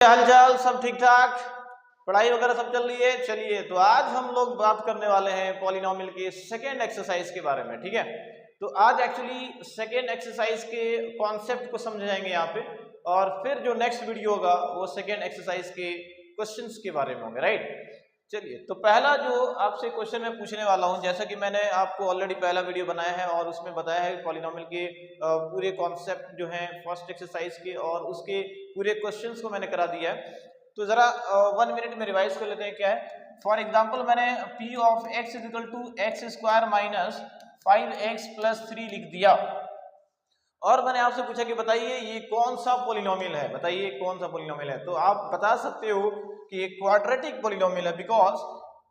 हाल चाल सब ठीक ठाक, पढ़ाई वगैरह सब चल रही है। चलिए तो आज हम लोग बात करने वाले हैं पॉलिनोमियल के सेकेंड एक्सरसाइज के बारे में। ठीक है, तो आज एक्चुअली सेकेंड एक्सरसाइज के कॉन्सेप्ट को समझाएंगे यहाँ पे, और फिर जो नेक्स्ट वीडियो होगा वो सेकेंड एक्सरसाइज के क्वेश्चंस के बारे में होंगे। राइट, चलिए तो पहला जो आपसे क्वेश्चन मैं पूछने वाला हूं, जैसा कि मैंने आपको ऑलरेडी पहला वीडियो बनाया है और उसमें बताया है पॉलिनोमियल के पूरे कॉन्सेप्ट जो हैं फर्स्ट एक्सरसाइज के, और उसके पूरे क्वेश्चंस को मैंने करा दिया है। तो जरा 1 मिनट में रिवाइज कर लेते हैं क्या है। फॉर एग्जांपल मैंने p of x equal to x square minus 5x plus 3 लिख दिया, और मैंने आपसे पूछा कि बताइए ये कौन सा पॉलिनोमियल है, बताइए कौन सा पॉलिनोमियल है। तो आप बता सकते हो कि ये क्वाड्रेटिक पॉलिनोमियल है, because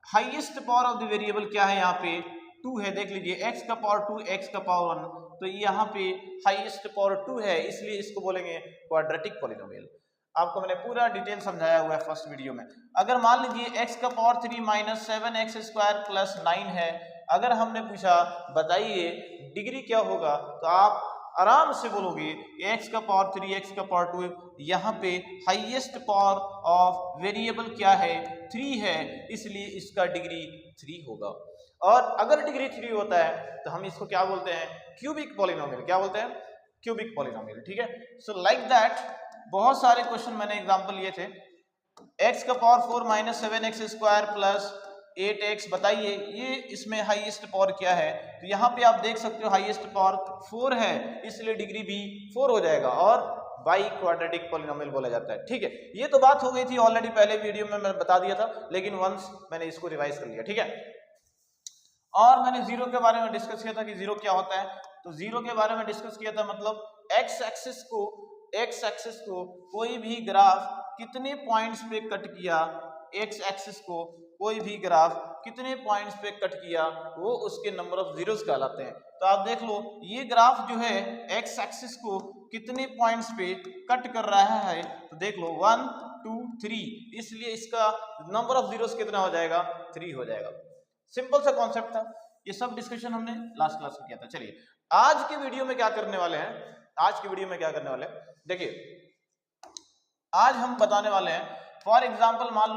highest power of the variable क्या है, यहाँ पे 2 है। देख लीजिए x का पावर 2 x का पावर 1, तो यहाँ पे हाईएस्ट पावर 2 है, इसलिए इसको बोलेंगे क्वाड्रेटिक पॉलिनोमियल। आपको मैंने पूरा डिटेल समझाया हुआ है फर्स्ट वीडियो में। अगर मान लीजिए x का power 3 minus 7x square plus 9 है, अगर हमने पूछा बताइए डिग्री क्या होगा, तो आप आराम से बोलोगे x का पावर 3 x का पावर 2, यहाँ पे हाईएस्ट पावर ऑफ वेरिएबल क्या है 3 है, इसलिए इसका डिग्री 3 होगा। और अगर डिग्री 3 होता है तो हम इसको क्या बोलते हैं, क्यूबिक पॉलिनोमियल। क्या बोलते हैं, क्यूबिक पॉलिनोमियल। ठीक है, सो लाइक दैट बहुत सारे क्वेश्चन मैंने एग्जांपल लिए थे। x का power 4 minus 7x square plus 8x, बताइए ये इसमें हाईएस्ट पावर क्या है। तो यहाँ पे आप देख सकते हो हाईएस्ट पावर 4 है, इसलिए डिग्री भी 4 हो जाएगा, और बाई क्वाड्रेटिक पॉलिनोमियल बोला जाता है। ठीक है, ये तो बात हो गई थी ऑलरेडी पहले वीडियो में मैं बता दिया था, लेकिन वंस मैंने इसको रिवाइज कर लिया। ठीक है, और मैंने जीरो के बारे में डिस्कस किया था कि जीरो क्या होता है। तो जीरो के बारे में डिस्कस किया था, मतलब एक्स एक्सिस को कोई भी ग्राफ कितने पॉइंट्स पे कट किया, एक्स एक्सिस को कोई भी ग्राफ कितने पॉइंट्स पे कट किया वो उसके नंबर ऑफ जीरोस कहलाते हैं। तो आप देख लो ये ग्राफ जो है एक्स एक्सिस को कितने पॉइंट्स पे कट कर रहा है, तो देख लो 1 2 3, इसलिए इसका नंबर ऑफ जीरोस कितना हो जाएगा, 3 हो जाएगा। सिंपल सा कॉन्सेप्ट था, ये सब डिस्कशन हमने लास्ट क्लास में किया था। चलिए आज के वीडियो में क्या करने वाले हैं, आज के वीडियो में क्या करने वाले हैं, देखिए आज हम बताने वाले हैं फॉर एग्जांपल मान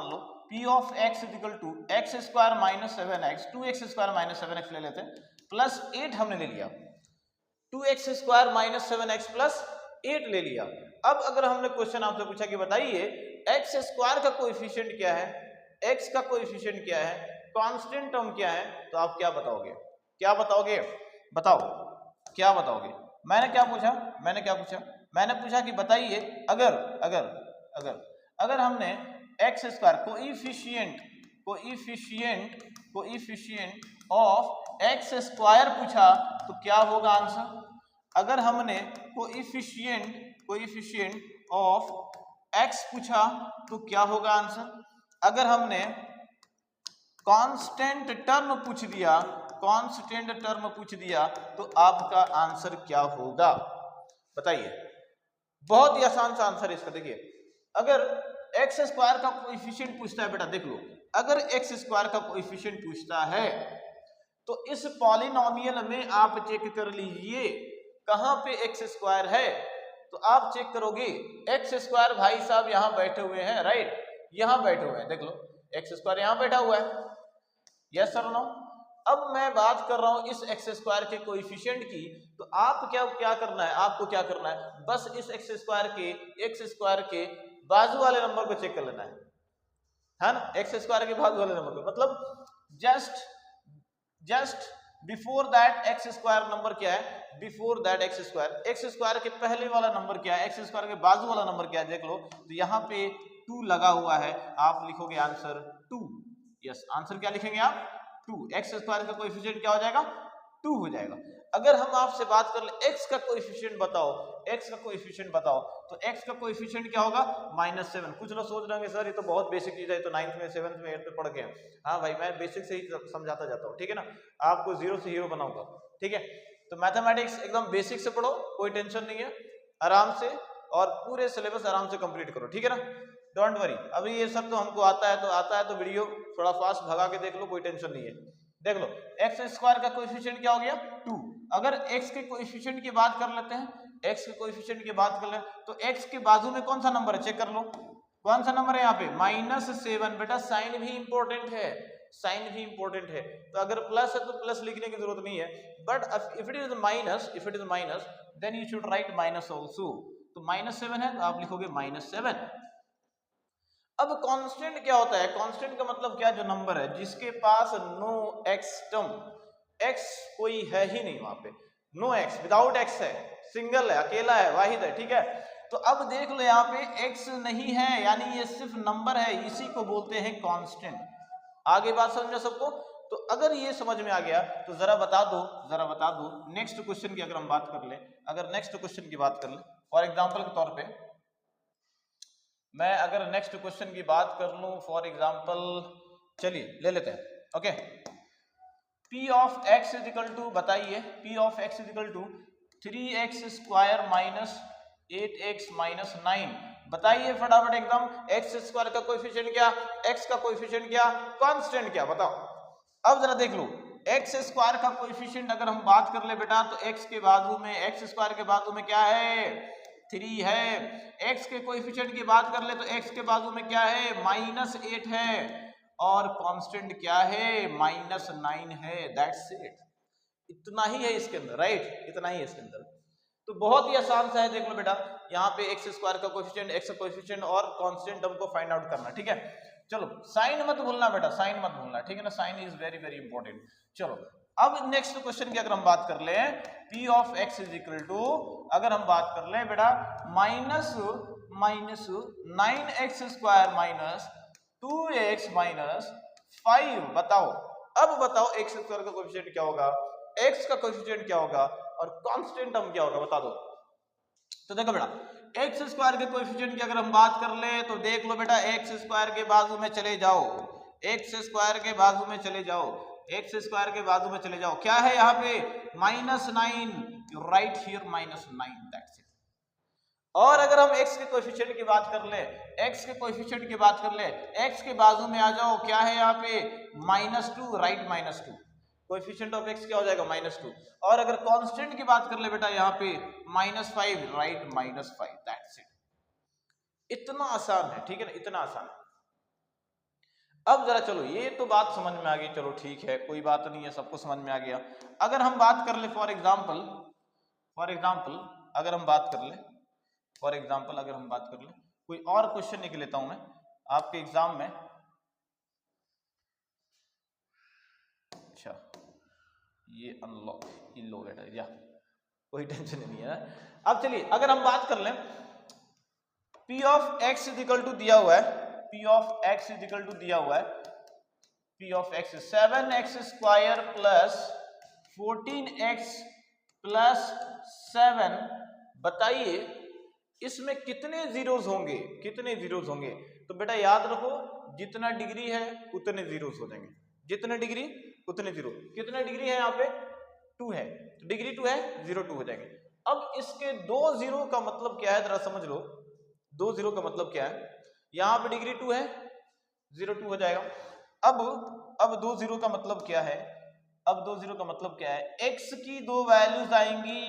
लो p of x equal to x square minus 7x, 2x square minus 7x ले लेते हैं, प्लस 8 हमने ले लिया, 2x square minus 7x plus 8 ले लिया। अब अगर हमने क्वेश्चन आपसे पूछा कि बताइए एक्स स्क्वायर का कोएफिशिएंट क्या है, x का कोएफिशिएंट क्या है, कांस्टेंट टर्म क्या है, तो आप क्या बताओगे, क्या बताओगे, बताओ क्या बताओगे। मैंने पूछा कि बताइए अगर हमने x square coefficient of x square पूछा तो क्या होगा आंसर। अगर हमने कोइफिशिएंट ऑफ एक्स पूछा तो क्या होगा आंसर। अगर हमने कांस्टेंट टर्म पूछ दिया तो आपका आंसर क्या होगा, बताइए। बहुत ही आसान सा आंसर है इसका। देखिए अगर एक्स स्क्वायर का कोएफिशिएंट पूछता है, बेटा देख लो, अगर एक्स स्क्वायर का कोएफिशिएंट पूछता है तो इस पॉलिनोमियल में आप चेक कर लीजिए कहां पे एक्स स्क्वायर है। तो आप चेक करोगे एक्स स्क्वायर भाई साहब यहां बैठे हुए हैं, राइट, यहां बैठे हुए हैं, देख लो एक्स स्क्वायर यहां बैठा हुआ है, यस सर नो। अब मैं बात कर रहा हूं इस एक्स स्क्वायर के कोएफिशिएंट की, तो आप क्या करना है, आपको क्या करना है, बस इस एक्स स्क्वायर के बाजू वाले नंबर को चेक कर लेना है ना, एक्स स्क्वायर के बाजू वाले नंबर को, मतलब just before that x square number क्या है, बिफोर दैट एक्स स्क्वायर के पहले वाला नंबर क्या है, एक्स स्क्वायर के बाजू वाला नंबर क्या है, देख लो। तो यहाँ पे 2 लगा हुआ है, आप लिखोगे आंसर 2, यस आंसर क्या लिखेंगे आप 2। एक्स स्क्वायर का कोएफिशिएंट क्या हो जाएगा, 2 हो जाएगा। अगर हम आपसे बात कर ले एक्स का कोएफिशिएंट बताओ, तो एक्स का कोएफिशिएंट क्या होगा, -7। कुछ लोग सोच रहे होंगे सर ये तो बहुत बेसिक चीज है, तो 9th में 7th में 8th में पढ़ के। हाँ भाई मैं बेसिक से ही समझाता जाता हूँ, ठीक है ना, आपको जीरो से हीरो बनाऊंगा, ठीक है। तो मैथमेटिक्स एकदम बेसिक से पढ़ो, कोई टेंशन नहीं है, आराम से, और पूरे सिलेबस आराम से कंप्लीट करो, ठीक है ना, डोंट वरी। अभी ये सब तो हमको आता है तो वीडियो थोड़ा फास्ट भगा के देख लो, कोई टेंशन नहीं है। देख लो एक्स स्क्वायर का कोएफिशिएंट क्या हो गया 2। अगर एक्स के कोएफिशिएंट की बात कर लेते हैं, x के कोएफिशिएंट की बात कर ले तो x के बाजू में कौन सा नंबर है चेक कर लो, कौन सा नंबर है यहाँ पे -7। बेटा साइन भी इंपॉर्टेंट है, साइन भी इंपॉर्टेंट है, तो अगर प्लस है तो प्लस लिखने की जरूरत नहीं है, but if it is minus then you should write minus also. तो -7 है तो आप लिखोगे -7। अब कांस्टेंट क्या होता है, कांस्टेंट का मतलब क्या, जो नंबर है जिसके पास नो x टर्म, x कोई है ही नहीं वहां पे, नो x, विदाउट x है, सिंगल है, अकेला है, वाहिद है, ठीक है। तो अब देख लो यहाँ पे x नहीं है, यानी ये सिर्फ नंबर है, इसी को बोलते हैं कांस्टेंट। आगे बात समझो सबको। तो अगर ये समझ में आ गया तो जरा बता दो नेक्स्ट क्वेश्चन की अगर हम बात कर ले, अगर नेक्स्ट क्वेश्चन की बात कर ले फॉर एग्जांपल के तौर पे, मैं अगर नेक्स्ट क्वेश्चन की बात कर लूं फॉर एग्जांपल, चलिए ले लेते हैं, okay. p of x is equal to, बताइए p of x is equal to 3x square minus 8x minus 9, बताइए फटाफट एकदम, x स्क्वायर का कोएफिशिएंट क्या, x का कोएफिशिएंट क्या, कांस्टेंट क्या, बताओ। अब जरा देख लो, x स्क्वायर का कोएफिशिएंट अगर हम बात कर ले बेटा तो x के बाजू में, x स्क्वायर के बाजू में क्या है 3 है, x के कोएफिशिएंट की बात कर ले तो x के बाजू में क्या है -8 है, और कांस्टेंट क्या है -9 है, दैट्स इट। इतना ही है इसके अंदर, राइट, इतना ही है इसके अंदर। तो बहुत ही आसान सा है, देख लो बेटा, यहाँ पे x स्क्वायर का कोएफिशिएंट, x का कोएफिशिएंट और कांस्टेंट हमको फाइंड आउट करना, ठीक है। चलो साइन मत भूलना बेटा, साइन मत भूलना, ठीक है ना, sign is very very important. चलो अब नेक्स्ट क्वेश्चन की अगर हम बात कर ले, p of x is equal to, अगर हम बात कर ले बेटा minus 9x square minus 2x minus 5, बताओ। अब बताओ x स्क्वायर का कोएफिशिएंट क्या होगा, x का कोएफिशिएंट क्या होगा, और कांस्टेंट टर्म क्या होगा, बता दो। तो देखो बेटा एक्स स्क्वायर के कोएफिशिएंट की अगर हम बात कर ले तो देख लो बेटा, एक्स स्क्वायर के बाजू में चले जाओ, एक्स स्क्वायर के बाजू में चले जाओ, एक्स स्क्वायर के बाजू में चले जाओ, क्या है यहाँ पे -9, you right here -9, that's it. और अगर हम x के कोएफिशिएंट की बात कर ले, x के कोएफिशिएंट की बात कर ले, x के बाजू में आ जाओ, क्या है यहाँ पे -2, राइट -2, कोएफिशिएंट ऑफ x क्या हो जाएगा -2। और अगर कांस्टेंट की बात कर ले बेटा यहाँ पे -5, राइट -5, दैट्स इट। इतना आसान है, ठीक है ना, इतना आसान है। अब जरा चलो, ये तो बात समझ में आ गई, चलो ठीक है, कोई बात नहीं है, सबको समझ में आ गया। अगर हम बात कर ले फॉर एग्जाम्पल अगर हम बात कर ले कोई और क्वेश्चन लिख लेता हूं मैं आपके एग्जाम में। अच्छा ये अनलॉक लो बेटा, या कोई टेंशन नहीं है। अब चलिए अगर हम बात कर लें, p of x is equal to दिया हुआ है, p of x is equal to दिया हुआ है, p of x 7x square plus 14x plus 7, बताइए इसमें कितने जीरोस होंगे, कितने जीरोस होंगे। तो बेटा याद रखो, जितना डिग्री है उतने जीरोस हो जाएंगे, जितने डिग्री उतने जीरो। कितने डिग्री है यहाँ पे 2 है, तो डिग्री 2 है, 0 2 हो जाएंगे। अब इसके 2 0 का मतलब क्या है, जरा समझ लो, 2 0 का मतलब क्या है, यहाँ पे डिग्री 2 है, 0 2 हो जाएगा। अब 2 0 का मतलब क्या है, अब 2 0 का मतलब क्या है, x की 2 वैल्यूज आएंगी,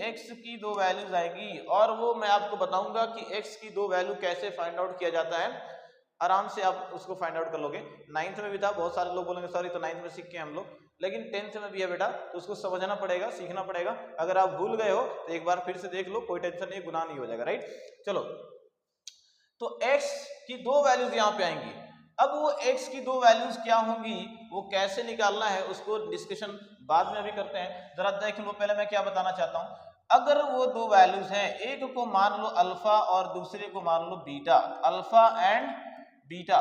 x की 2 वैल्यूज आएंगी, और वो मैं आपको बताऊंगा कि x की 2 वैल्यू कैसे फाइंड आउट किया जाता है, आराम से आप उसको फाइंड आउट कर लोगे। 9th में भी था, बहुत सारे लोग बोलेंगे सॉरी तो 9th में सीख के हम लोग, लेकिन 10th में भी है बेटा, तो उसको समझना पड़ेगा, सीखना पड़ेगा। अगर आप भूल गए हो तो एक बार फिर से देख लो, कोई टेंशन नहीं, गुनाह नहीं हो जाएगा, राइट। चलो तो x की 2 वैल्यूज यहाँ पे आएंगी। अब वो x की 2 वैल्यूज क्या होंगी, वो कैसे निकालना है, उसको डिस्कशन बाद में अभी करते हैं। जरा देख लो, पहले मैं क्या बताना चाहता हूँ। अगर वो 2 वैल्यूज हैं, एक को मान लो अल्फा और दूसरे को मान low beta, alpha and beta.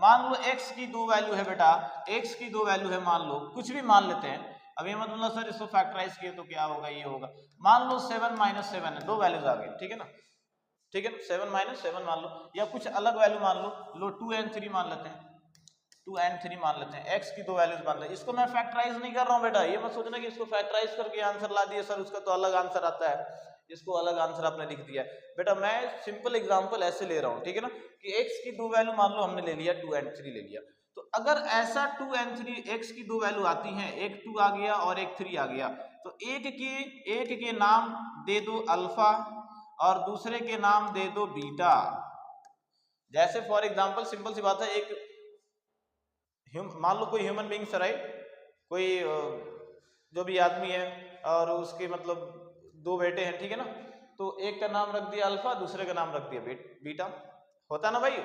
मान लो x की 2 वैल्यू है बेटा, x की 2 वैल्यू है, मान लो कुछ भी मान लेते हैं, अभी मतलब सर इसको फैक्टराइज किए तो क्या होगा, ये होगा, मान लो 7 - 7 है, 2 वैल्यूज आ गई, ठीक है ना, ठीक है ना, 7 - 7 मान लो, या कुछ अलग वैल्यू मान लो 2 and 3 मान लेते हैं, 2 and 3 मान लेते हैं, x की 2 वैल्यूज मान लेते हैं। इसको मैं फैक्टराइज नहीं कर रहा हूँ बेटा, ये मत सोचना कि इसको फैक्टराइज करके आंसर ला दिया सर, उसका तो अलग आंसर आता है, इसको अलग आंसर आपने लिख दिया है बेटा। मैं सिंपल एग्जांपल ऐसे ले रहा हूँ, ठीक है ना, कि x की 2 वैल्यू मान लो हमने ले लिया, 2 and 3 ले लिया, तो अगर ऐसा 2 and 3 x की दो वैल्यू आती हैं, एक 2 आ गया और एक 3 आ गया, तो एक के नाम दे दो अल्फा और दूसरे के नाम दे दो बीटा। जैसे फॉर एग्जांपल सिंपल सी बात है, एक मान लो कोई ह्यूमन बींग्स है, राइट, कोई जो भी आदमी है और उसके मतलब दो बेटे हैं, ठीक है ना, तो एक का नाम रख दिया अल्फा, दूसरे का नाम रख दिया बीटा। होता ना भाई,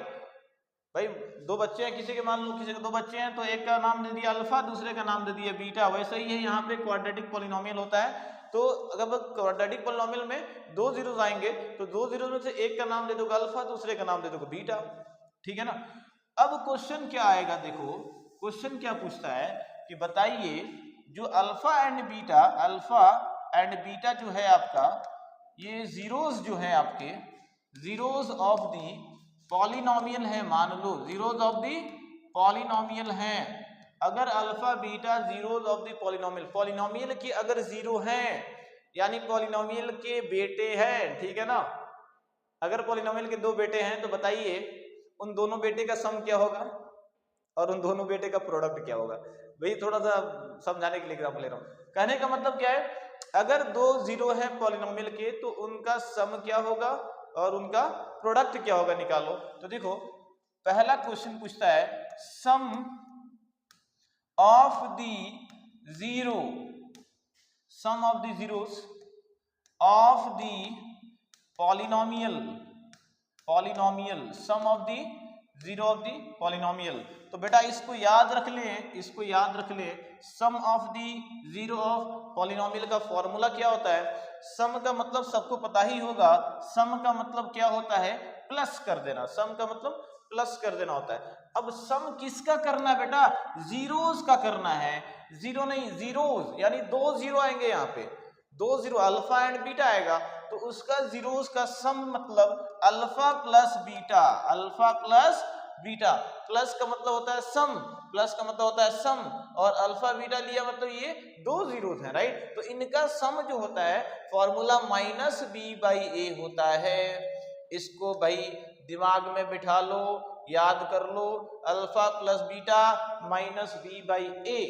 दो बच्चे हैं किसी के, मान लो किसी के दो बच्चे हैं, तो एक का नाम दे दिया अल्फा, दूसरे का नाम दे दिया बीटा। वैसे ही है यहाँ पे क्वाड्रेटिक पॉलिनोमियल होता है। तो अगर क्वाड्रेटिक पॉलिनोमियल में दो जीरोस आएंगे तो दो जीरोस में से एक का नाम दे दोगे अल्फा, दूसरे का नाम दे दोगे बीटा, ठीक है ना। अब क्वेश्चन क्या आएगा, देखो क्वेश्चन क्या पूछता है कि बताइए जो अल्फा एंड बीटा जो है आपका, ये जीरोस जो है आपके, जीरोस ऑफ दी पॉलिनोमियल है, मान लो जीरोस ऑफ दी पॉलिनोमियल है। अगर alpha beta zeros of the polynomial की अगर जीरो है, यानी पॉलिनोमियल के बेटे हैं, ठीक है ना। अगर पॉलिनोमियल के दो बेटे हैं तो बताइए उन दोनों बेटे का सम क्या होगा और उन दोनों बेटे का प्रोडक्ट क्या होगा। भाई थोड़ा सा समझाने के लिए एग्जाम्पल ले रहा हूँ। कहने का मतलब क्या है, अगर दो जीरो है पॉलिनोमियल के तो उनका सम क्या होगा और उनका प्रोडक्ट क्या होगा, निकालो। तो देखो पहला क्वेश्चन पूछता है sum of the zero, sum of the zeros of the polynomial, sum of the zero of the polynomial. तो बेटा इसको याद रख ले, sum of the zero of polynomial का फॉर्मूला क्या होता है। सम का मतलब सबको पता ही होगा, सम का मतलब क्या होता है, प्लस कर देना। सम का मतलब प्लस कर देना होता है। अब सम किसका करना है बेटा, जीरोस का करना है, जीरो नहीं जीरोस, यानी दो जीरो आएंगे यहाँ पे, दो जीरो अल्फा एंड बीटा आएगा, तो उसका जीरोस का सम मतलब alpha plus beta, alpha plus beta. Plus का मतलब होता है सम, प्लस का मतलब होता है सम, और अल्फा बीटा लिया मतलब ये दो जीरोस हैं, राइट। तो इनका सम जो होता है formula minus B by a होता है। इसको भाई दिमाग में बिठा लो, याद कर लो, alpha plus beta minus B by a,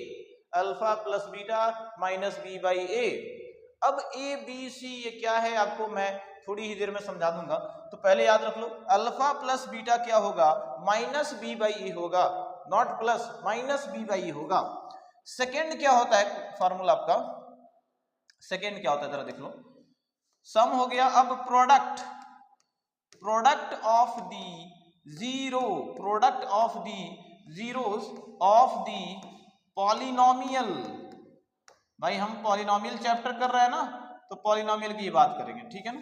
alpha plus beta minus B by a. अब ए बी सी ये क्या है आपको मैं थोड़ी ही देर में समझा दूंगा, तो पहले याद रख लो अल्फा प्लस बीटा क्या होगा, माइनस बी बाई ए होगा, not plus, minus B by a होगा। सेकेंड क्या होता है फॉर्मूला आपका, सेकेंड क्या होता है जरा देख लो, सम हो गया। अब product of the zero, product of the zeros of the polynomial. भाई हम पॉलिनोमियल चैप्टर कर रहे हैं ना, तो पॉलिनोमियल की बात करेंगे, ठीक है ना।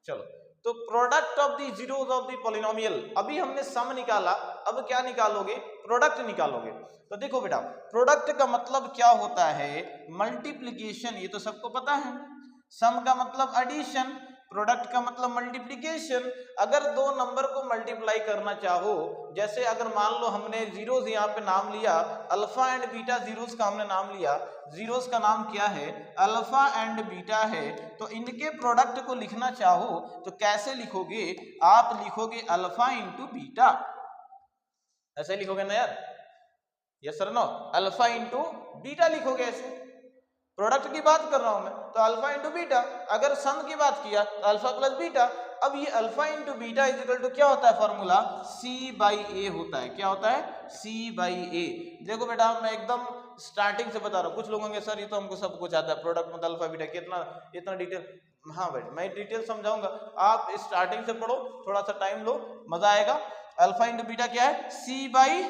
चलो तो product of the zeros of the polynomial, अभी हमने सम निकाला, अब क्या निकालोगे, प्रोडक्ट निकालोगे। तो देखो बेटा प्रोडक्ट का मतलब क्या होता है, मल्टीप्लिकेशन, ये तो सबको पता है। सम का मतलब एडिशन, प्रोडक्ट का मतलब मल्टीप्लिकेशन। अगर दो नंबर को मल्टीप्लाई करना चाहो, जैसे अगर मान लो हमने जीरोस यहाँ पे नाम लिया, अल्फा एंड बीटा जीरोस का हमने नाम लिया, जीरोस का नाम क्या है, अल्फा एंड बीटा है, तो इनके प्रोडक्ट को लिखना चाहो तो कैसे लिखोगे, आप लिखोगे अल्फा इंटू बीटा, ऐसे लिखोगे ना यार, yes sir no, alpha into beta लिखोगे ऐसे। प्रोडक्ट की बात कर रहा हूं मैं तो अल्फा इंटू बीटा, अगर सम की बात किया तो अल्फा प्लस बीटा। अब ये alpha into beta is equal to क्या होता है फॉर्मूला, सी बाई ए होता है। क्या होता है, सी बाई ए। देखो बेटा मैं एकदम स्टार्टिंग से बता रहा हूँ, कुछ लोग होंगे सर ये तो हमको सब कुछ आता है, प्रोडक्ट मतलब अल्फा बीटा कितना इतना डिटेल। हाँ भाई मैं डिटेल समझाऊंगा, आप स्टार्टिंग से पढ़ो, थोड़ा सा टाइम लो, मजा आएगा। अल्फा इंटू बीटा क्या है, सी बाई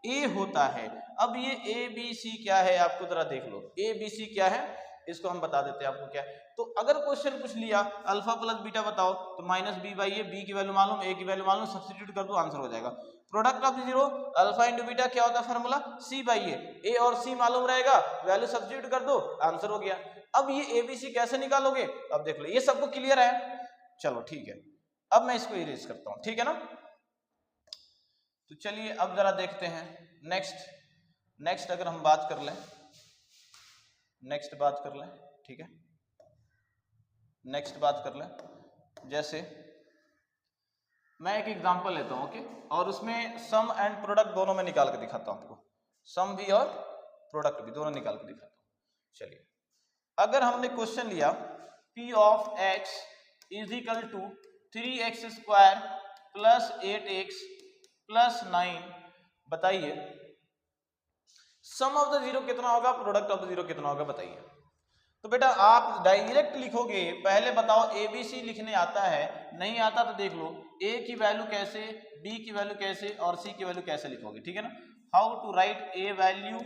ए होता है। अब ये ए बी सी क्या है आपको जरा देख लो, ए बी सी क्या है इसको हम बता देते हैं आपको क्या है। तो अगर क्वेश्चन पूछ लिया अल्फा प्लस बीटा बताओ, तो minus B by A, B की वैल्यू मालूम, ए की वैल्यू मालूम, सब्स्टिट्यूट कर दो आंसर हो जाएगा। Product of zero alpha into beta क्या होता है फॉर्मूला, सी बाई ए और सी मालूम रहेगा, वैल्यू सब्स्टिट्यूट कर दो आंसर हो गया। अब ये ए बी सी कैसे निकालोगे, अब देख लो, ये सबको क्लियर है, चलो ठीक है। अब मैं इसको इरेज करता हूँ, ठीक है ना। तो चलिए अब जरा देखते हैं नेक्स्ट अगर हम बात कर लें, ठीक है, नेक्स्ट बात कर लें, जैसे मैं एक एग्जांपल लेता हूं, ओके, और उसमें सम एंड प्रोडक्ट दोनों में निकाल के दिखाता हूं आपको, सम भी और प्रोडक्ट भी दोनों निकाल के दिखाता हूं। चलिए, अगर हमने क्वेश्चन लिया p of x is equal to 3x square plus 8x plus 9, बताइए सम ऑफ द जीरो कितना होगा, प्रोडक्ट ऑफ द जीरो कितना होगा, बताइए। तो बेटा आप डायरेक्ट लिखोगे, पहले बताओ ABC लिखने आता है, नहीं आता तो देख लो A की वैल्यू कैसे, B की वैल्यू कैसे और C की वैल्यू कैसे लिखोगे, ठीक है ना। How to write A value,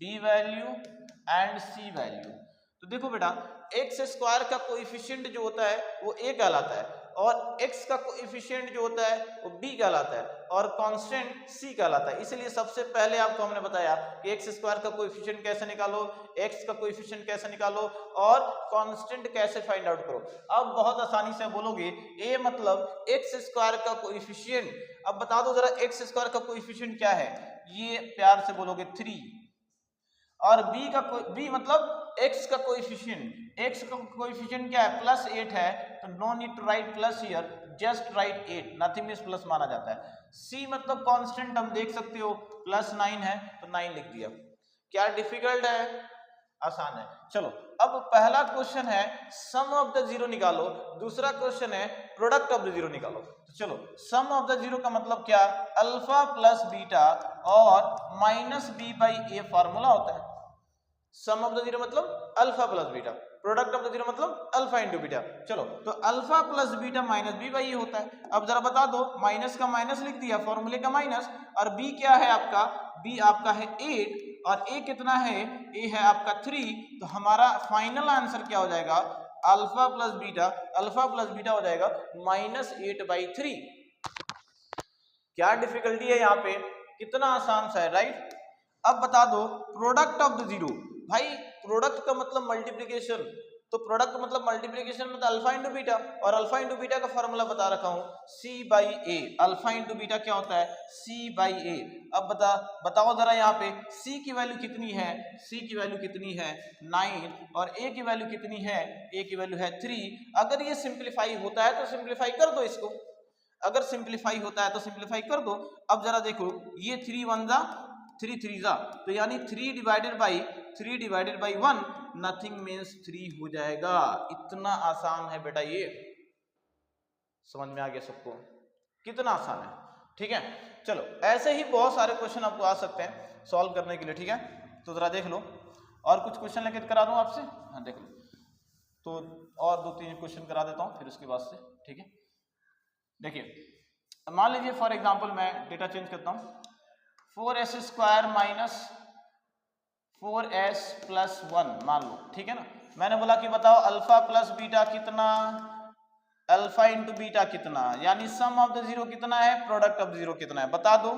B value and C value. तो देखो बेटा, एक्स स्क्वायर का कोएफिशिएंट जो होता है वो A कहलाता है, और x का कोएफिशिएंट जो होता है वो b कहलाता है, और कांस्टेंट c कहलाता है। इसलिए सबसे पहले आपको हमने बताया कि एक्स स्क्वायर का कोएफिशिएंट कैसे निकालो, x का कोएफिशिएंट कैसे निकालो और कांस्टेंट कैसे फाइंड आउट करो। अब बहुत आसानी से बोलोगे a मतलब एक्स स्क्वायर का कोएफिशिएंट। अब बता दो जरा एक्स स्क्वायर का कोएफिशिएंट क्या है, ये प्यार से बोलोगे 3, और b मतलब x का कोएफिशिएंट, x का कोएफिशिएंट क्या है, +8 है, तो no need to write plus here, just write 8, nothing is plus माना जाता है। c मतलब कांस्टेंट, हम देख सकते हो +9 है तो 9 लिख दिया। क्या डिफिकल्ट है, आसान है। चलो अब पहला क्वेश्चन है सम ऑफ द जीरो निकालो, दूसरा क्वेश्चन है प्रोडक्ट ऑफ द जीरो निकालो। तो चलो, सम ऑफ द जीरो का मतलब क्या, अल्फा प्लस बीटा और minus B by a formula होता है। सम ऑफ द जीरो मतलब alpha plus beta, product of the zero मतलब अल्फा इंटू बीटा। चलो, तो alpha plus beta minus B by a होता है। अब जरा बता दो, माइनस का माइनस लिख दिया, फॉर्मूले का माइनस, और बी क्या है आपका, बी आपका है 8 और ए कितना है, ए है आपका 3, तो हमारा फाइनल आंसर क्या हो जाएगा, अल्फा प्लस बीटा हो जाएगा -8/3। क्या डिफिकल्टी है यहाँ पे, कितना आसान सा है, राइट। अब बता दो प्रोडक्ट ऑफ द जीरो, भाई प्रोडक्ट का मतलब मल्टीप्लिकेशन, तो प्रोडक्ट मतलब मल्टीप्लिकेशन मतलब अल्फा इंटू बीटा, और अल्फा इंटू बीटा का फॉर्मूला बता रखा हूं c/a, अल्फा इंटू बीटा क्या होता है, c/a। अब बताओ जरा यहाँ पे c की वैल्यू कितनी है, c की वैल्यू कितनी है 9, और a की वैल्यू कितनी है, a की वैल्यू है 3। अगर ये सिंप्लीफाई होता है तो सिंप्लीफाई कर दो इसको, अगर सिंप्लीफाई होता है तो सिंप्लीफाई कर दो। अब जरा देखो, ये 3 1 जा 3 3 जा, तो यानी 3 डिवाइडेड बाई 1, नथिंग मीन्स 3 हो जाएगा। इतना आसान है बेटा, ये समझ में आ गया सबको, कितना आसान है, ठीक है। चलो, ऐसे ही बहुत सारे क्वेश्चन आपको आ सकते हैं सॉल्व करने के लिए, ठीक है। तो जरा देख लो, और कुछ क्वेश्चन लेकर करा दूं आपसे, हाँ देख लो, तो और 2-3 क्वेश्चन करा देता हूं फिर उसके बाद से, ठीक है। देखिए, मान लीजिए फॉर एग्जांपल मैं डेटा चेंज करता हूं, 4s square minus 4s plus 1 मान लो, ठीक है ना। मैंने बोला कि बताओ अल्फा प्लस बीटा कितना, अल्फा इंटू बीटा कितना, यानी सम ऑफ द जीरो कितना है, प्रोडक्ट ऑफ जीरो कितना है, बता दो।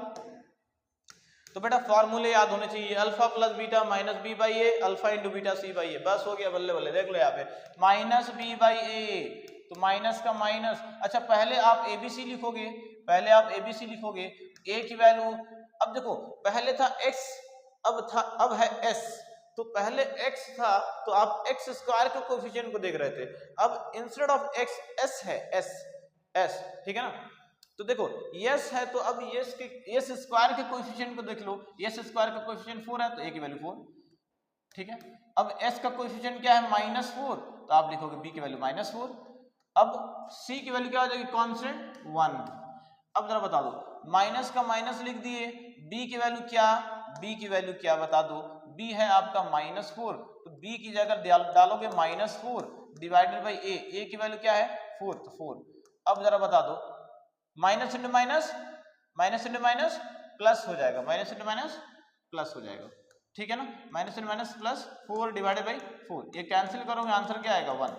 तो बेटा फॉर्मूले याद होने चाहिए, alpha plus beta minus B by a, alpha into beta c by a, बस हो गया, बल्ले बल्ले। देख लो यहाँ पे माइनस बी बाई ए, तो माइनस का माइनस, अच्छा पहले आप एबीसी लिखोगे, पहले आप एबीसी लिखोगे, ए की वैल्यू, अब देखो पहले था x, अब है s, तो पहले x था तो आप x स्क्वायर के कोएफिशिएंट को देख रहे थे, अब इंस्टेड ऑफ x s है, s, ठीक है ना। तो देखो यस है, तो अब यस स्क्वायर के कोएफिशिएंट को देख लो, यस स्क्वायर का कोएफिशिएंट 4 है तो a की वैल्यू 4, ठीक है। अब s का कोएफिशिएंट क्या है, -4, तो आप लिखोगे b की वैल्यू -4। अब c की वैल्यू क्या हो जाएगी, कांस्टेंट 1। अब जरा बता दो, माइनस का माइनस लिख दिए, b की वैल्यू क्या, b की वैल्यू क्या बता दो, b है आपका -4, तो b की जगह डालोगे -4 डिवाइडेड बाई a की वैल्यू क्या है 4, तो 4। अब जरा बता दो, minus into minus, minus into minus plus हो जाएगा, माइनस इंटू माइनस प्लस हो जाएगा, ठीक है ना। Minus into minus plus 4 divided by 4, ये कैंसिल करोगे आंसर क्या आएगा 1,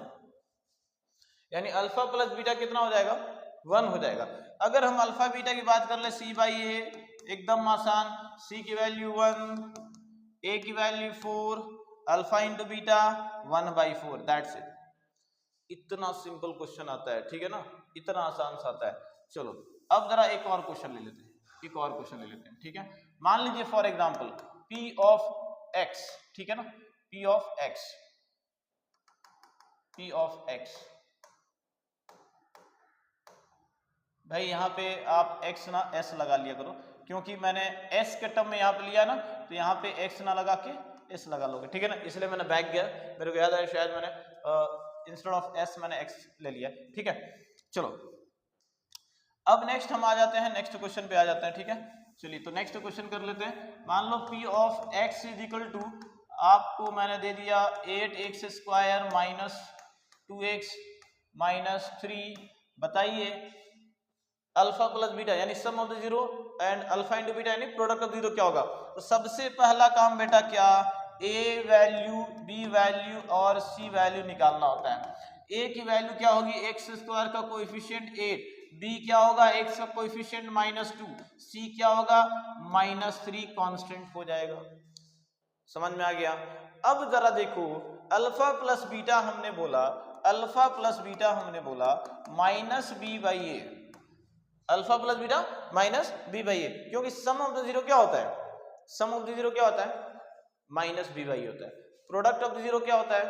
यानी अल्फा प्लस बीटा कितना हो जाएगा 1 हो जाएगा। अगर हम अल्फा बीटा की बात कर ले c/a, एकदम आसान, c की वैल्यू 1, a की value 4, alpha into beta 1/4, that's it. इतना सिंपल क्वेश्चन आता है, ठीक है ना, इतना आसान सा आता है। चलो अब जरा एक और क्वेश्चन ले लेते हैं, एक और क्वेश्चन ले लेते हैं, ठीक है। मान लीजिए for example p of x, ठीक है ना, p of x, p of x भाई यहाँ पे आप x ना s लगा लिया करो, क्योंकि मैंने s के टर्म में यहाँ पे लिया ना, तो यहाँ पे x ना लगा के s लगा लोगे, ठीक है ना, इसलिए मैंने बैक गया, मेरे को याद है शायद मैंने इंस्टेड ऑफ s मैंने x ले लिया, ठीक है। चलो अब नेक्स्ट हम आ जाते हैं, नेक्स्ट क्वेश्चन पे आ जाते हैं, ठीक है। चलिए तो नेक्स्ट क्वेश्चन कर लेते हैं। मान लो p of x is equal to, आपको मैंने दे दिया 8x² माइनस 2x माइनस 3, बताइए अल्फा प्लस बीटा यानी sum of the zero and alpha into beta यानी प्रोडक्ट ऑफ जीरो क्या होगा। तो सबसे पहला काम बेटा क्या, a वैल्यू, b वैल्यू और c वैल्यू निकालना होता है। a की वैल्यू क्या होगी, x² का कोएफिशिएंट 8, b क्या होगा x का कोएफिशिएंट -2, c क्या होगा -3, कांस्टेंट हो जाएगा। समझ में आ गया। अब जरा देखो अल्फा प्लस बीटा हमने बोला, अल्फा प्लस बीटा हमने बोला -b/a, alpha plus beta -b/a, क्योंकि सम ऑफ द जीरो क्या होता है, सम ऑफ द जीरो क्या होता है -b/a होता है, प्रोडक्ट ऑफ द जीरो क्या होता है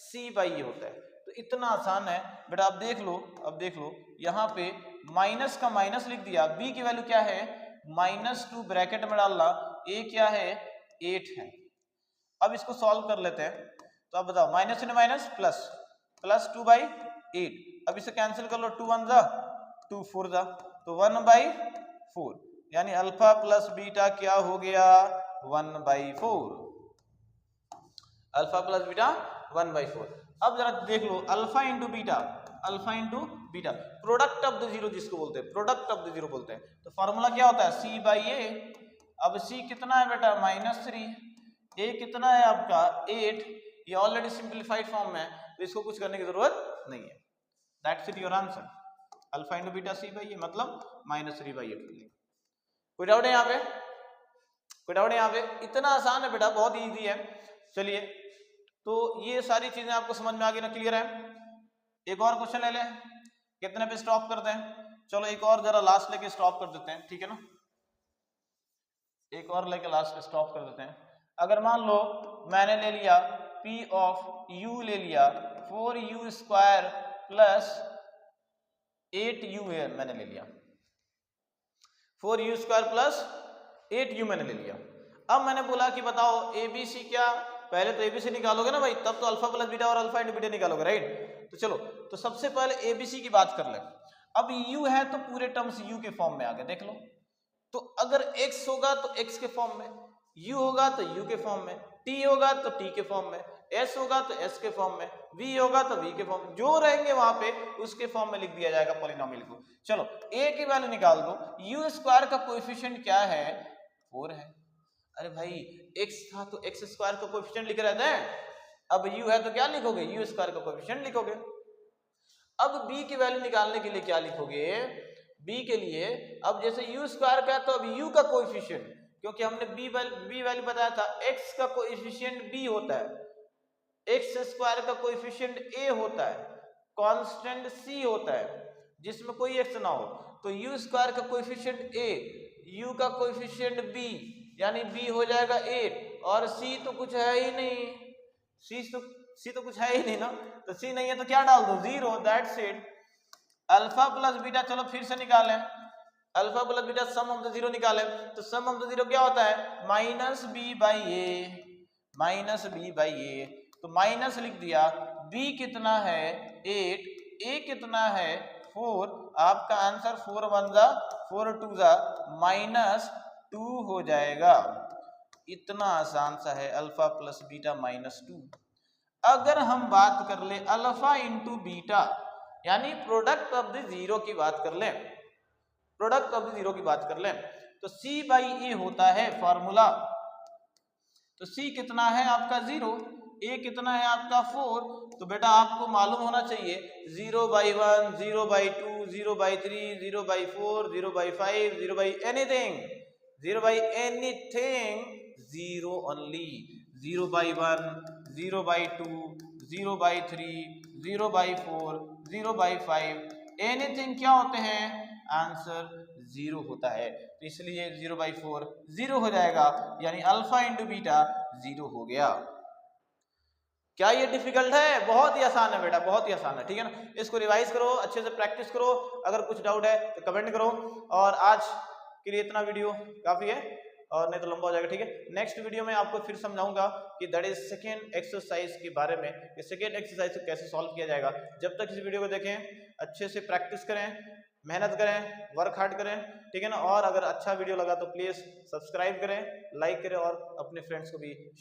c/a होता है। तो इतना आसान है बेटा, आप देख लो, अब देख लो यहाँ पे माइनस का माइनस लिख दिया, b की वैल्यू क्या है -2 ब्रैकेट में डालना, a क्या है 8 है। अब इसको सॉल्व कर लेते हैं, तो अब बताओ माइनस से माइनस प्लस, प्लस 2/8, अब इसे कैंसिल कर लो, 2 1 जा 2 4 जा, तो 1/4, यानी अल्फा प्लस बीटा क्या हो गया 1/4, अल्फा प्लस बीटा 1/4। अब जरा देख लो alpha into beta, alpha into beta, product of the zero जिसको बोलते हैं, प्रोडक्ट ऑफ द जीरो बोलते हैं, तो फॉर्मूला क्या होता है c/a। अब c कितना है बेटा -3, a कितना है आपका 8, ये ऑलरेडी सिंप्लीफाइड फॉर्म में है, तो इसको कुछ करने की जरूरत नहीं है। That's it your answer, alpha into beta c/a मतलब -3/8। कोई डाउट है यहाँ पे, कोई डाउट है यहाँ पे, इतना आसान है बेटा, बहुत इजी है। चलिए तो ये सारी चीजें आपको समझ में आ गई ना, क्लियर है। एक और क्वेश्चन ले लें, कितने पे स्टॉप करते हैं, चलो एक और जरा लास्ट लेके स्टॉप कर देते हैं, ठीक है ना, एक और लेके लास्ट स्टॉप कर देते हैं। अगर मान लो मैंने ले लिया p ऑफ u ले लिया 4u² प्लस 8u है, मैंने ले लिया 4u² प्लस 8u मैंने ले लिया। अब मैंने बोला कि बताओ abc क्या, पहले तो abc निकालोगे ना भाई, तब तो अल्फा प्लस बीटा और अल्फा इंटू बीटा निकालोगे, राइट। तो चलो तो सबसे पहले abc की बात कर ले। अब u है तो पूरे टर्म्स u के फॉर्म में आ गए, देख लो, तो अगर x होगा तो x के फॉर्म में, u होगा तो u के फॉर्म में, t होगा तो t के फॉर्म में, s होगा तो s के फॉर्म में, v होगा तो v के फॉर्म में, जो रहेंगे वहां पे उसके फॉर्म में लिख दिया जाएगा पॉलिनोमियल को। चलो a की वैल्यू निकाल दो, u² का कोएफिशिएंट क्या है 4 है। अरे भाई x था तो x² का कोएफिशिएंट लिख रहे थे, अब u है तो क्या लिखोगे u² का कोएफिशिएंट लिखोगे। अब b की वैल्यू निकालने के लिए क्या लिखोगे, b के लिए अब जैसे u² का, तो अब u का कोएफिशिएंट, क्योंकि हमने b वैल्यू बताया था x का कोएफिशिएंट b होता है, x² का कोएफिशिएंट a होता है, कांस्टेंट c होता है जिसमें कोई x ना हो, तो u² का कोएफिशिएंट a, u का कोएफिशिएंट b, यानी b हो जाएगा 8, और c तो कुछ है ही नहीं, c तो कुछ है ही नहीं ना, तो c नहीं है तो क्या डाल दो 0, that's it. Alpha plus beta चलो फिर से निकालें, alpha plus beta some of the zero निकालें, तो सम ऑफ द जीरो क्या होता है -b/a, -b/a, तो माइनस लिख दिया, b कितना है 8, a कितना है 4, आपका आंसर 4 1 जा 4 2 जा -2 हो जाएगा। इतना आसान सा है, अल्फा प्लस बीटा -2। अगर हम बात कर ले अल्फा इंटू बीटा यानी प्रोडक्ट ऑफ द जीरो की बात कर ले, प्रोडक्ट ऑफ द जीरो की बात कर ले, तो c/a होता है फॉर्मूला, तो c कितना है आपका 0, a कितना है आपका 4, तो बेटा आपको मालूम होना चाहिए 0/1, 0/2, 0/3, 0/4, 0/5, 0/anything, 0/anything, 0 only, 0/1, 0/2, 0/3, 0/4, 0/5, एनीथिंग क्या होते हैं, आंसर 0 होता है, तो इसलिए 0/4 0 हो जाएगा, यानी अल्फा इंटू बीटा 0 हो गया। क्या ये डिफिकल्ट है? बहुत ही आसान है बेटा, बहुत ही आसान है, ठीक है ना। इसको रिवाइज करो, अच्छे से प्रैक्टिस करो। अगर कुछ डाउट है तो कमेंट करो। और आज के लिए इतना वीडियो काफी है, और नहीं तो लंबा हो जाएगा, ठीक है। नेक्स्ट वीडियो में आपको फिर समझाऊंगा कि दैट इज सेकेंड एक्सरसाइज के बारे में, कि सेकेंड एक्सरसाइज को कैसे सॉल्व किया जाएगा। जब तक इस वीडियो को देखें, अच्छे से प्रैक्टिस करें, मेहनत करें, वर्क हार्ड करें, ठीक है ना। और अगर अच्छा वीडियो लगा तो प्लीज सब्सक्राइब करें, लाइक करें और अपने फ्रेंड्स को भी